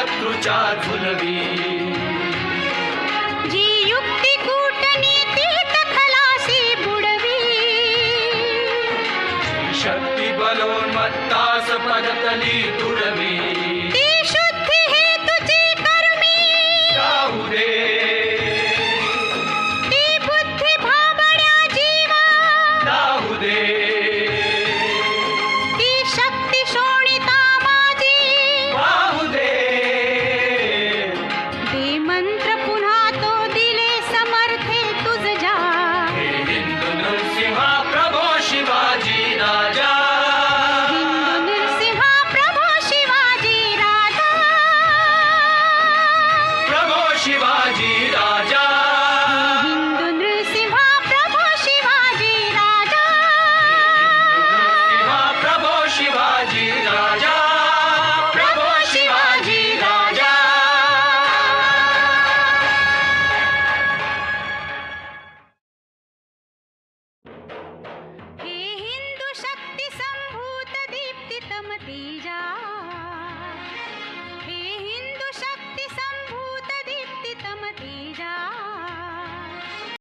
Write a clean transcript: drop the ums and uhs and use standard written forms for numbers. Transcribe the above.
शत्रूच्या झुलवी जी युक्ती कूटनीतीत खलासी बुडवी शक्ती बलोन्मत्तास पदतली तुडवी ती शुद्धी हे तुझी कर्मी जाऊ दे ती बुद्धी भाबड्या जीवा जाऊ दे ती शक्ती शोणिता माझी वाहू दे दे मंत्र पुन्हा तो दिले समर्थे तुझ्या हे हिंदू नृसिंहा प्रभो शिवाजी राजा हिंदू नरसिंहा प्रभो शिवाजी राजा प्रभो शिवाजी राजा हिंदू नरसिंहा प्रभो शिवाजी राजा नृसिंहा प्रभो शिवाजी राजा प्रभो शिवाजी राजा हे हिंदू शक्ती संभूत दीप्तितम तेजा